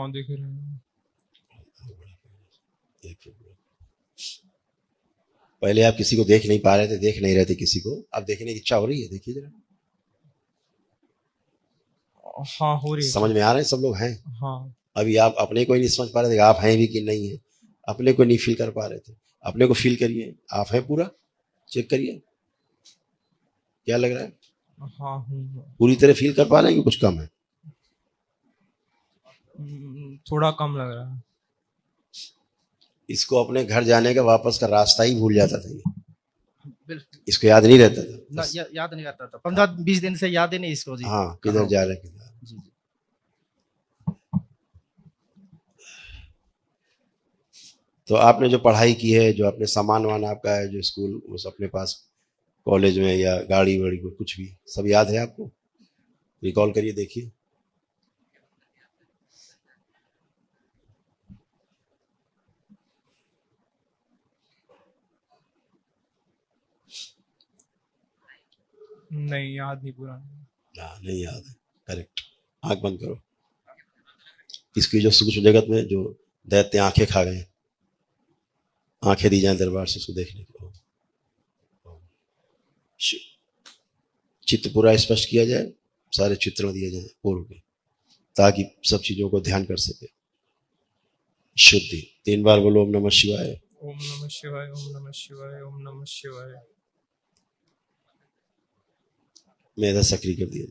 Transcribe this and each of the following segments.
हाँ दिख रहे हैं। पहले आप किसी को देख नहीं पा रहे थे, देख नहीं रहे थे किसी को, अब देखने की इच्छा हो रही है, देखिए जरा। हाँ हो रही है समझ सर। में आ रहे हैं, सब लोग हैं। हाँ। अभी आप अपने को ही नहीं समझ पा रहे थे आप हैं भी कि नहीं है, अपने को नहीं फील कर पा रहे थे, अपने को फील करिए, आप हैं पूरा, चेक करिए क्या लग रहा है। हाँ हूँ। पूरी तरह फील कर पा रहे हैं कि कुछ कम है? थोड़ा कम लग रहा है। इसको अपने घर जाने का वापस का रास्ता ही भूल जाता था ये, बिल्कुल इसको याद नहीं रहता था ना, याद नहीं आता था, 15-20 दिन से याद ही नहीं इसको जी। हाँ किधर जा रहे हैं किधर। जी जी। तो आपने जो पढ़ाई की है, जो अपने सामान वामान आपका है, जो स्कूल उस अपने पास, कॉलेज में या गाड़ी वाड़ी को, कुछ भी सब याद है आपको? रिकॉल करिए, देखिए। नहीं याद नहीं पूरा। हाँ नहीं याद है, करेक्ट। आंख बंद करो। इसकी जो सूक्ष्म जगत में जो दैत्य आंखें खा गए, आंखें दी जाए दरबार से उसको देखने को, चित्त पूरा स्पष्ट किया जाए, सारे चित्रण दिए जाए पूर्व में, ताकि सब चीजों को ध्यान कर सके। शुद्धि 3 बार बोलो ओम नमः शिवाय। ओम नमः शिवाय, ओम नमः शिवाय, ओम नमः शिवाय। मेधा सक्रिय कर दिया।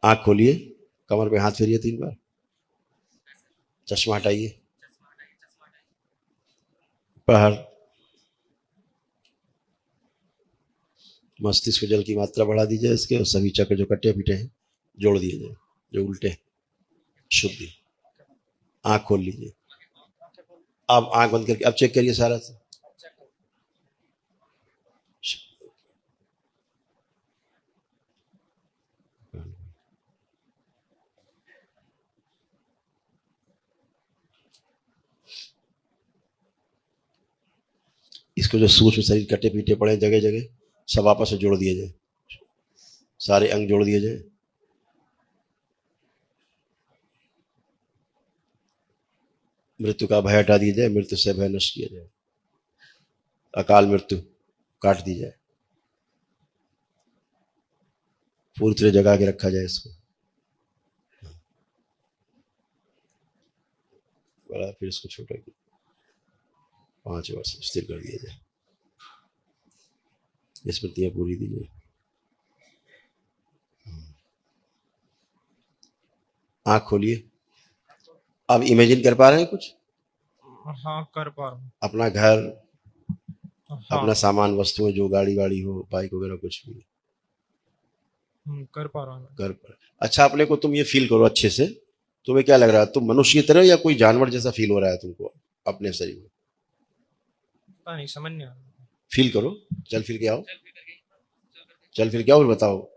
आंख खोलिए, कमर पे हाथ फेरिए 3 बार, चश्मा हटाइए, पहाड़ मस्तिष्क को जल की मात्रा बढ़ा दी जाए इसके, और सभी चक्र जो कटे पीटे हैं जोड़ दिए जाए, जो उल्टे। शुद्धि। आंख खोल लीजिए, अब आंख बंद करके अब चेक करिए सारा। इसको जो सूक्ष्म शरीर कटे पीटे पड़े जगह जगह, सब आपस में जोड़ दिए जाए, सारे अंग जोड़ दिए जाए। मृत्यु का भय हटा दिया जाए, मृत्यु से भय नष्ट किया जाए, अकाल मृत्यु काट दी जाए, पूरी तरह जगा के रखा जाए इसको। बड़ा फिर इसको छोटा 5 वर्ष स्थिर कर दिया जाए, स्मृतियां पूरी दी जाए। आंख खोलिए, अब इमेजिन कर पा रहे हैं कुछ? हाँ कर पा रहा हूँ। अपना घर, हाँ अपना सामान वस्तुएं, जो गाड़ी वाड़ी हो, बाइक वगैरह, कुछ भी कर पा रहा हूँ। कर पा। अच्छा, अपने को तुम ये फील करो अच्छे से, तुम्हें क्या लग रहा है, तुम मनुष्य की तरह या कोई जानवर जैसा फील हो रहा है तुमको अपने शरीर में? पता नहीं, समझ नहीं आ रहा। फील करो, चल फिर के आओ, चल फिर के आओ और बताओ,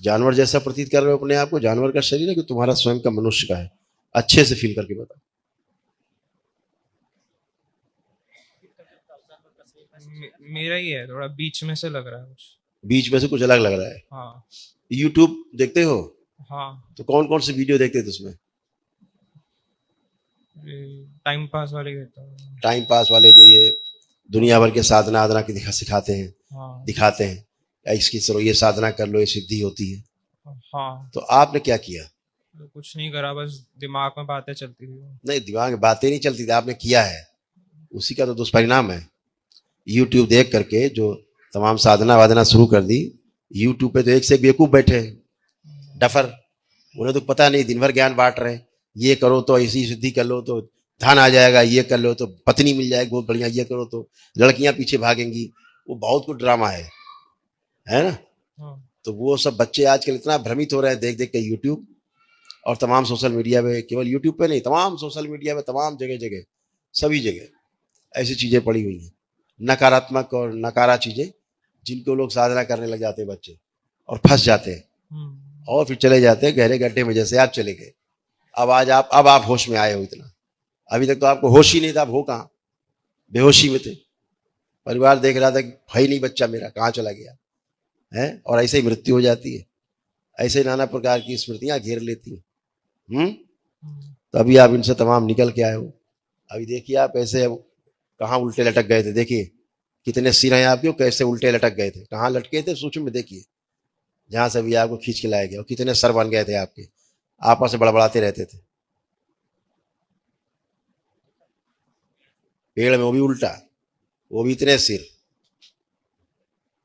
जानवर जैसा प्रतीत कर रहे हो अपने आप को? जानवर का शरीर है कि तुम्हारा स्वयं का मनुष्य का है? अच्छे से फील करके बताओ। मेरा ही है, थोड़ा बीच में से लग रहा है कुछ। बीच में से कुछ अलग लग रहा है। हाँ। यूट्यूब देखते हो? हाँ। तो कौन कौन से वीडियो देखते थे उसमें? टाइम पास वाले कहता हूँ। टाइम पास वाले, जो ये दुनिया भर के साधना आधना की सिखाते हैं, हाँ। दिखाते हैं, या इसकी चलो ये साधना कर लो, ये सिद्धि होती है। हाँ। तो आपने क्या किया? तो कुछ नहीं करा, बस दिमाग में बातें चलती थी। नहीं, दिमाग में बातें नहीं चलती थी, आपने किया है, उसी का तो दुष्परिणाम है। यूट्यूब देख करके जो तमाम साधना वाधना शुरू कर दी, यूट्यूब पे तो एक से एक बेवकूफ बैठे हैं, डफर, उन्हें तो पता नहीं, दिन भर ज्ञान बांट रहे हैं, ये करो तो ऐसी सिद्धि कर लो तो धन आ जाएगा, ये कर लो तो पत्नी मिल जाएगी बहुत बढ़िया, ये करो तो लड़कियां पीछे भागेंगी, वो बहुत कुछ ड्रामा है ना। तो वो सब बच्चे आजकल इतना भ्रमित हो रहे हैं देख देख के यूट्यूब और तमाम सोशल मीडिया पे, केवल यूट्यूब पे नहीं, तमाम सोशल मीडिया पे, तमाम जगह जगह, सभी जगह ऐसी चीजें पड़ी हुई हैं, नकारात्मक और नकारा चीजें, जिनको लोग साधना करने लग जाते हैं बच्चे, और फंस जाते हैं, और फिर चले जाते हैं गहरे गड्ढे में, जैसे आप चले गए। अब आप होश में आए हो इतना, अभी तक तो आपको होश ही नहीं था, आप हो कहाँ, बेहोशी में थे। परिवार देख रहा था कि भाई नहीं बच्चा मेरा कहाँ चला गया है, और ऐसे ही मृत्यु हो जाती है। ऐसे नाना प्रकार की स्मृतियां घेर लेती हैं। तो अभी आप इनसे तमाम निकल के आए हो। अभी देखिए आप ऐसे कहाँ उल्टे लटक गए थे, देखिए कितने सिर हैं आपके, कैसे उल्टे लटक गए थे, कहाँ लटके थे सूक्ष्म में देखिए, जहां से भी आपको खींच के लाया गया, और कितने सर बन गए थे आपके, आपस में बड़बड़ाते रहते थे। पेड़ में वो भी उल्टा, वो भी इतने सिर।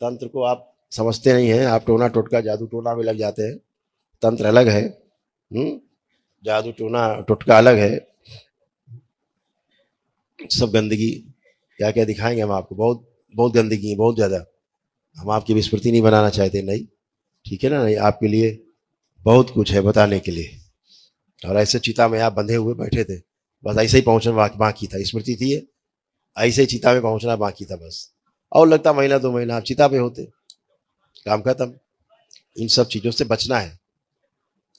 तंत्र को आप समझते नहीं हैं, आप टोना टोटका जादू टोना में लग जाते हैं। तंत्र अलग है, जादू टोना टोटका अलग है। सब गंदगी क्या क्या दिखाएंगे हम आपको, बहुत बहुत गंदगी है, बहुत ज़्यादा। हम आपकी विस्मृति नहीं बनाना चाहते, नहीं, ठीक है ना, नहीं, आपके लिए बहुत कुछ है बताने के लिए। और ऐसे चिता में आप बंधे हुए बैठे थे, बस ऐसे ही पहुंचना बाकी था, स्मृति थी, ऐसे ही चिता में पहुंचना बाकी था बस। और लगता महीना 2 महीना आप चिता पे होते, काम खत्म। इन सब चीज़ों से बचना है।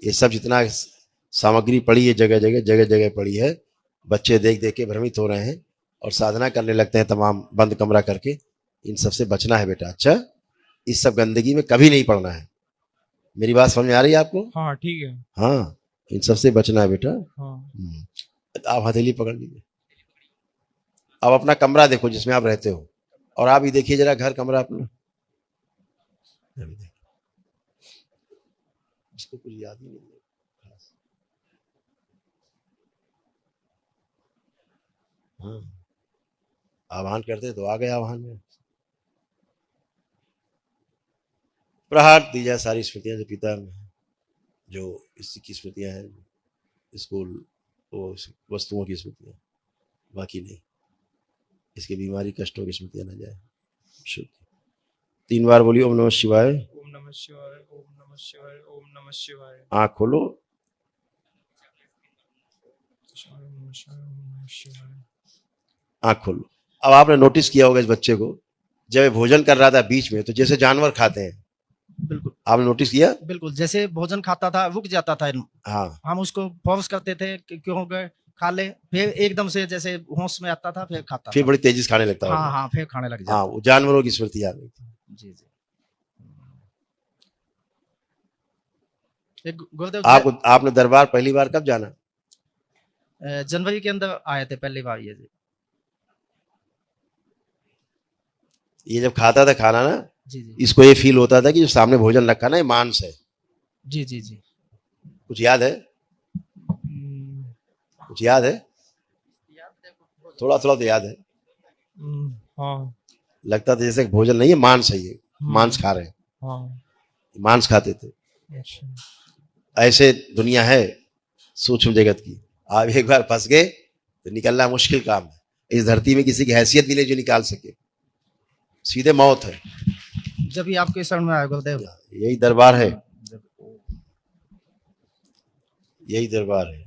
ये सब जितना सामग्री पड़ी है, जगह जगह जगह जगह पड़ी है, बच्चे देख देख के भ्रमित हो रहे हैं और साधना करने लगते हैं तमाम बंद कमरा करके। इन सब से बचना है बेटा। अच्छा, इस सब गंदगी में कभी नहीं पड़ना है। मेरी बात समझ में आ रही है आपको? हाँ ठीक है। हाँ, इन सब से बचना है बेटा। हाँ आप हथेली पकड़ लीजिए। अब अपना कमरा देखो जिसमें आप रहते हो, और आप ही देखिए जरा घर कमरा अपना। इसको कुछ याद ही नहीं है। हाँ, आह्वान करते तो आ गए आह्वान में। प्रहार दी जाए सारी स्मृतियां जो पिता में, जो इसकी स्मृतियां हैं, स्कूल वो वस्तुओं की स्मृतियां, बाकी नहीं। इसकी बीमारी कष्टों की स्मृतियां न जाए। शुद्ध 3 बार बोलिए ओम नमः शिवाय। ओम नमः शिवाय, ओम नमः शिवाय, ओम नमः शिवाय। आँख खोलो। ओम नमः शिवाय, ओम नमः शिवाय। आँख खोलो। अब आपने नोटिस किया होगा इस बच्चे को, जब ये भोजन कर रहा था बीच में, तो जैसे जानवर खाते हैं, बिल्कुल आपने नोटिस किया? बिल्कुल, जैसे भोजन खाता था रुक जाता था, हाँ, हम उसको फोर्स करते थे कि क्यों गए, खा ले, फिर एकदम से जैसे होश में आता था फिर खाता फिर था। बड़ी तेजी से खाने लगता हाँ होगा। हाँ, फिर खाने लग हाँ, जाता। वो जानवरों की स्मृति आ गई थी। जी जी। गुरुदेव आपको आपने दरबार पहली बार कब जाना? जनवरी के अंदर आए थे पहली बार ये जी। ये जब खाता था खाना ना, जी जी इसको ये फील होता था कि जो सामने भोजन रखा ना, ये मांस है। जी जी जी। कुछ याद है? कुछ याद है? थोड़ा थोड़ा तो याद है। हाँ लगता था जैसे भोजन नहीं है, मांस है, ये मांस खा रहे हैं। हाँ। मांस खाते थे। अच्छा। ऐसे दुनिया है सूक्ष्म जगत की। आप एक बार फंस गए तो निकलना मुश्किल काम है। इस धरती में किसी की हैसियत भी नहीं जो निकाल सके, सीधे मौत है। जब भी आपके शरण में आए गुरुदेव, यही दरबार है, यही दरबार है।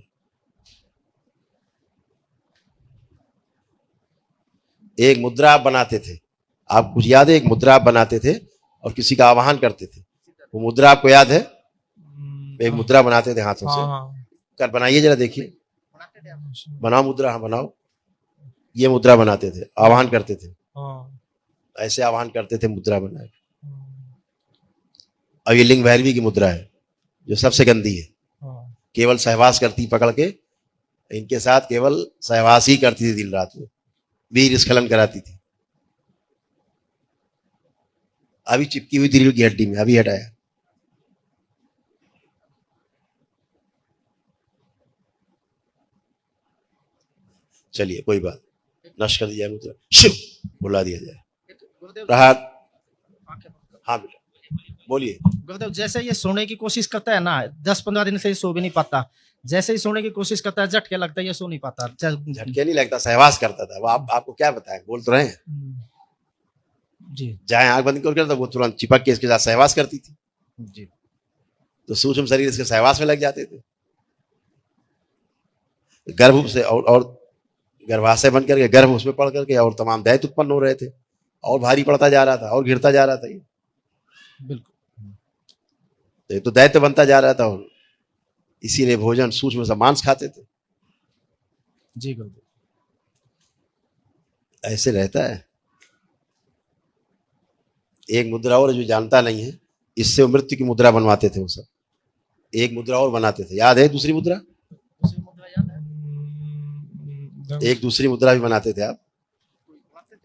एक मुद्रा आप बनाते थे, आप कुछ याद है? एक मुद्रा आप बनाते थे और किसी का आवाहन करते थे। वो मुद्रा आपको याद है? एक मुद्रा बनाते थे हाथों से। कर बनाइए जरा, देखिए, बनाओ मुद्रा। हाँ बनाओ। ये मुद्रा बनाते थे, आवाहन करते थे, ऐसे आवाहन करते थे, मुद्रा बनाए। अब ये लिंग भैरवी की मुद्रा है जो सबसे गंदी है। केवल सहवास करती पकड़ के, इनके साथ केवल सहवास ही करती थी दिन रात में, वीर स्खलन कराती थी। अभी चिपकी हुई थी रीढ़ की हड्डी में, अभी हटाया। चलिए कोई बात, नष्ट कर दिया मुद्रा, शिव बुला दिया जाए। प्रहार। हाँ बेटा बोलिए। गुरुदेव जैसे ये सोने की कोशिश करता है ना, 10-15 दिन से ये सो भी नहीं पाता, जैसे ही सोने की कोशिश करता है झटके लगता है, ये सो नहीं पाता। झटके नहीं लगता, सहवास करता था वो। आपको क्या बताएं, बोल तो रहे हैं। जी, चाहे आंख बंद करके तो वो तुरंत चिपक के इसके साथ सहवास करती थी। जी, तो सूक्ष्म शरीर इसके सहवास में लग जाते थे। गर्भ से और गर्भाशय बन करके गर्भ उसमें पड़ करके और तमाम दैत्य उत्पन्न हो रहे थे, और भारी पड़ता जा रहा था और गिरता जा रहा था। ये बिल्कुल। तो ये तो दैत्य बनता जा रहा था, और इसीलिए भोजन सूक्ष्म सा मांस खाते थे। जी गुरुदेव। ऐसे रहता है। एक मुद्रा और जो जानता नहीं है, इससे मृत्यु की मुद्रा बनवाते थे वो सब। एक मुद्रा और बनाते थे, याद है दूसरी मुद्रा? दूसरी मुद्रा याद है? दम- एक दूसरी मुद्रा भी बनाते थे आप।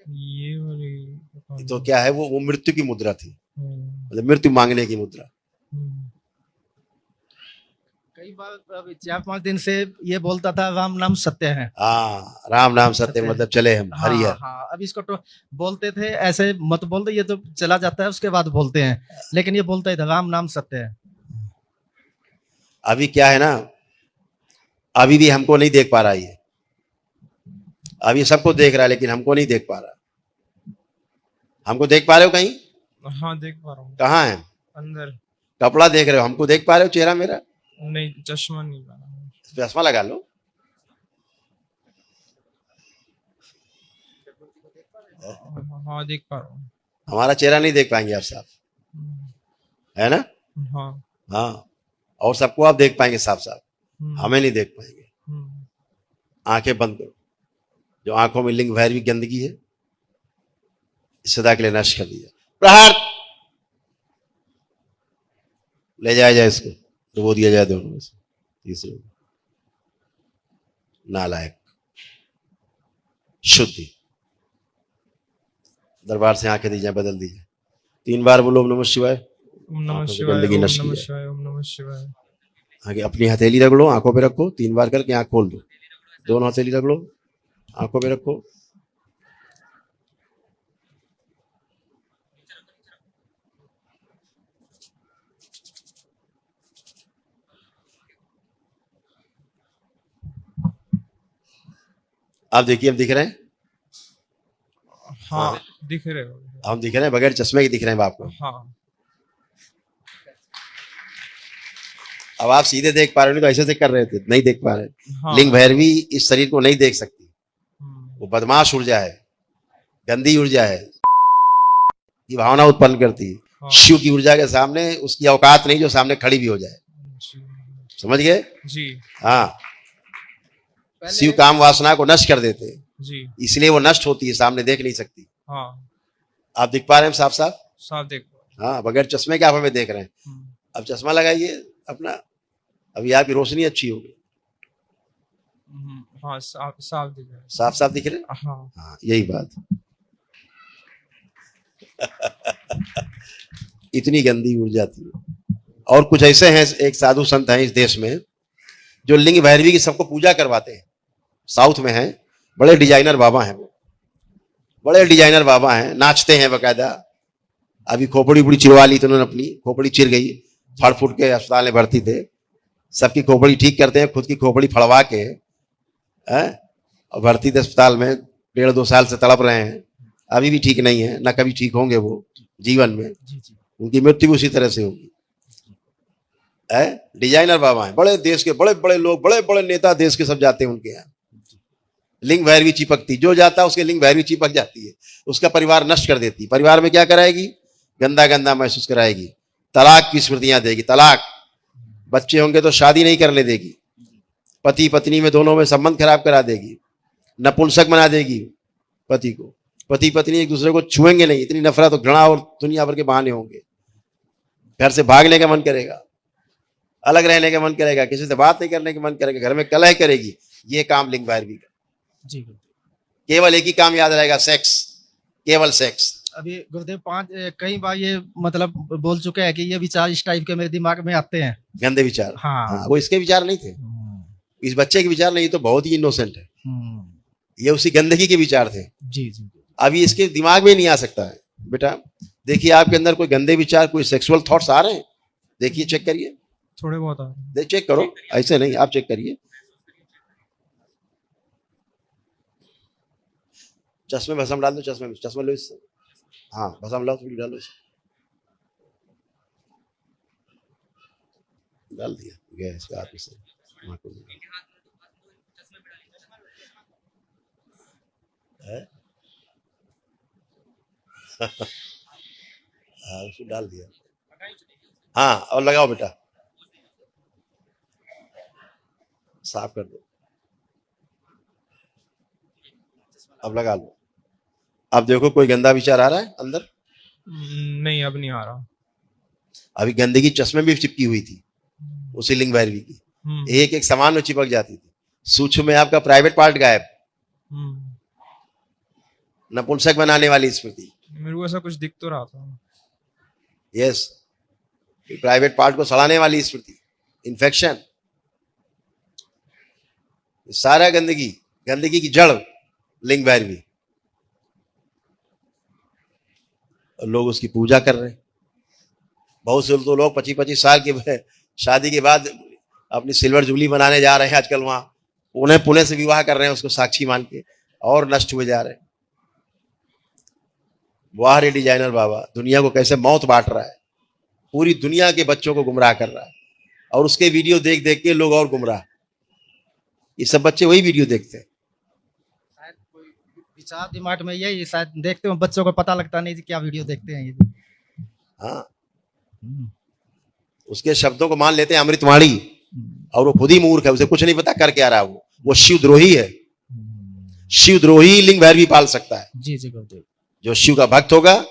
ये वाली पता नहीं। तो क्या है वो मृत्यु की मुद्रा थी, हम्म, मतलब मृत्यु मांगने की मुद्रा। हम्म, कई बार अभी 4-5 दिन से ये बोलता था राम नाम सत्य है। हाँ, राम नाम सत्य, सत्य। मतलब चले हम हाँ हरिहर। हाँ, अब इसको तो बोलते थे ऐसे मत बोल दो, ये तो चला जाता है उसके बाद बोलते हैं, लेकिन ये बोलता ही था राम नाम सत्य है। अभी क्या है ना, अभी भी हमको नहीं देख पा रहा ये, अभी सबको देख रहा है लेकिन हमको नहीं देख पा रहा। हमको देख पा रहे हो कहीं? हाँ देख पा रहा हूँ कहाँ है? अंदर। कपड़ा देख रहे हो, हमको देख पा रहे हो चेहरा मेरा? नहीं चश्मा नहीं पहना। चश्मा लगा लो। हाँ देख पा रहा हूँ। हमारा चेहरा नहीं देख पाएंगे आप साफ, है ना? हाँ। हाँ, और सबको आप देख पाएंगे साफ साफ, हमें नहीं देख पाएंगे। आंखें बंद करो। जो आंखों में लिंग भैरवी गंदगी है, सदा के लिए नष्ट कर दिया। प्रहार ले जाया जाए इसको, तो वो दिया जाए दोनों में से तीसरे को। नालायक, शुद्धि। दरबार से आंखें दी जाए, बदल दी जाए। 3 बार बोलो ओम नमः शिवाय। ओम नमः आंखों की शिवाय, गंदगी ओम नष्ट की नमः जाए। शिवाय, ओम नमः शिवाय। आगे अपनी हथेली रगड़ो, आंखों पे रखो, 3 बार करके आंख खोल दो। दोनों हथेली रगड़ो, आंखों पे रखो। आप देखिए, हम दिख रहे हैं? हाँ दिख रहे हो। हम दिख रहे हैं, बगैर चश्मे के दिख रहे हैं बाप को। हाँ अब आप सीधे देख पा रहे हो, नहीं तो ऐसे से कर रहे थे, नहीं देख पा रहे। हाँ। लिंग भैरवी इस शरीर को नहीं देख सकती, हम्म, वो बदमाश ऊर्जा है, गंदी ऊर्जा है, ये भावना उत्पन्न करती है। हाँ। शिव की ऊर्जा के सामने उसकी औकात नहीं जो सामने खड़ी भी हो जाए। जी समझ गए? जी हाँ, शिव काम वासना को नष्ट कर देते हैं, जी। इसलिए वो नष्ट होती है, सामने देख नहीं सकती। हाँ आप दिख पा रहे हैं साफ साफ? साफ देख पा हाँ, बगैर चश्मे के आप हमें देख रहे हैं। रहा हूँ। अब चश्मा लगाइए अपना, अभी आपकी रोशनी अच्छी होगी, हाँ साफ साफ दिख रहा है। साफ साफ दिख रहे हैं। हाँ हाँ, यही बात। इतनी गंदी ऊर्जा थी। और कुछ ऐसे हैं, एक साधु संत हैं इस देश में जो लिंग भैरवी की सबको पूजा करवाते हैं। साउथ में हैं, बड़े डिजाइनर बाबा हैं वो, बड़े डिजाइनर बाबा हैं, नाचते हैं बकायदा। अभी खोपड़ी उपड़ी चिरवा ली तो उन्होंने, अपनी खोपड़ी चिर गई, फड़ फुट के अस्पताल में भर्ती थे। सबकी खोपड़ी ठीक करते हैं, खुद की खोपड़ी फड़वा के और भर्ती थे अस्पताल में। 1.5-2 साल से तड़प रहे हैं, अभी भी ठीक नहीं है, ना कभी ठीक होंगे वो जीवन में। उनकी मृत्यु उसी तरह से होगी। डिजाइनर बाबा हैं, बड़े देश के बड़े बड़े लोग, बड़े बड़े नेता देश के सब जाते हैं उनके यहाँ। लिंग भैरवी चिपकती, जो जाता है उसके लिंग भैरवी चिपक जाती है, उसका परिवार नष्ट कर देती। परिवार में क्या कराएगी? गंदा गंदा महसूस कराएगी, तलाक की स्मृतियां देगी। तलाक, बच्चे होंगे तो शादी नहीं करने देगी, पति पत्नी में दोनों में संबंध खराब करा देगी, नपुंसक बना देगी पति को। पति पत्नी एक दूसरे को छुएंगे नहीं, इतनी नफरत और घृणा और दुनिया भर के बहाने होंगे। घर से भागने का मन करेगा, अलग रहने का मन करेगा, किसी से बात नहीं करने का मन करेगा, घर में कलह करेगी। ये काम लिंग भैरवी का। जी। केवल एक ही काम याद रहेगा, सेक्स, केवल सेक्स। अभी गुरुदेव कई बार ये मतलब बोल चुके हैं कि ये विचार इस टाइप के मेरे दिमाग में आते हैं। गंदे विचार। हाँ। वो इसके विचार नहीं थे, इस बच्चे के विचार नहीं, तो बहुत ही इनोसेंट है। ये उसी गंदगी के विचार थे। जी जी। अभी इसके दिमाग में नहीं आ सकता है। बेटा देखिए, आपके अंदर कोई गंदे विचार, कोई सेक्सुअल थॉट्स आ रहे हैं? देखिए, चेक करिए, थोड़े बहुत आ रहे हैं। चेक करो, ऐसे नहीं, आप चेक करिए। चश्मे में भस्म डाल दो, चश्मे में, चश्मा लो इससे। हाँ, भस्म लाओ, थोड़ी डालो इससे। डाल दिया, गया इसका हाथ से। हाँ, उसको डाल दिया। हाँ, और लगाओ बेटा, साफ कर दो। अब लगा लो। अब देखो, कोई गंदा विचार आ रहा है अंदर? नहीं अब नहीं आ रहा। अभी गंदगी चश्मे में भी चिपकी हुई थी, उसी लिंग भैरवी की। हम्म, एक एक सामान में चिपक जाती थी। सूक्ष्म में आपका प्राइवेट पार्ट गायब, हम्म, नपुंसक बनाने वाली स्मृति। मेरे को ऐसा कुछ दिख तो रहा था। यस, प्राइवेट पार्ट को सड़ाने वाली स्मृति, इन्फेक्शन, सारा गंदगी, गंदगी की जड़ लिंग भैरवी। और लोग उसकी पूजा कर रहे हैं। बहुत से तो लोग 25-25 साल के शादी के बाद अपनी सिल्वर जुबली बनाने जा रहे हैं आजकल, वहां पुणे से विवाह कर रहे हैं उसको साक्षी मान के, और नष्ट हुए जा रहे हैं। वाह रे डिजाइनर बाबा, दुनिया को कैसे मौत बांट रहा है, पूरी दुनिया के बच्चों को गुमराह कर रहा है। और उसके वीडियो देख देख के लोग और गुमराह। ये सब बच्चे वही वीडियो देखते हैं। शायद कोई विचार दिमाग में यही शायद देखते हो, बच्चों को पता लगता नहीं कि क्या वीडियो देखते हैं ये। हाँ, उसके शब्दों को मान लेते हैं अमृतवाणी, और वो खुद ही मूर्ख है, उसे कुछ नहीं पता कर क्या रहा है। वो शिवद्रोही है। शिवद्रोही लिंग भैरवी पाल सकता है। जी जी गुरुदेव। जो शिव का भक्त होगा,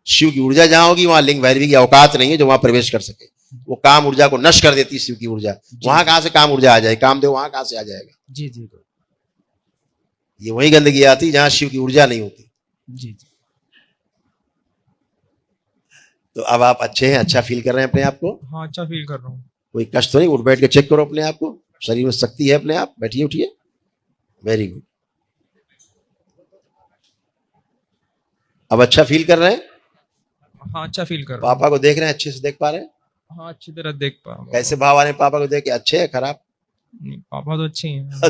शिव की ऊर्जा जहां होगी वहां लिंग भैरवी की औकात नहीं है जो वहां प्रवेश कर सके। वो काम ऊर्जा को नष्ट कर देती है शिव की ऊर्जा। वहां कहां से काम ऊर्जा आ जाए, कामदेव वहां कहां से आ जाएगा। जी जी गुरु। ये वही गंदगी आती जहां शिव की ऊर्जा नहीं होती। जी जी। तो अब आप अच्छे हैं, अच्छा फील कर रहे हैं अपने आप को? हाँ, अच्छा फील कर रहा हूँ। कोई कष्ट तो नहीं? उठ बैठ के चेक करो अपने आप को, शरीर में शक्ति है अपने आप, बैठिए उठिए। Very good. अब अच्छा फील कर रहे हैं? हाँ, अच्छा फील कर रहा हूँ। पापा को देख रहे हैं, अच्छे से देख पा रहे हैं? हाँ, अच्छी तरह देख पा रहा हूँ। कैसे भाव आ रहे हैं पापा को देख के? अच्छे है, खराब? पापा तो अच्छे ही हैं।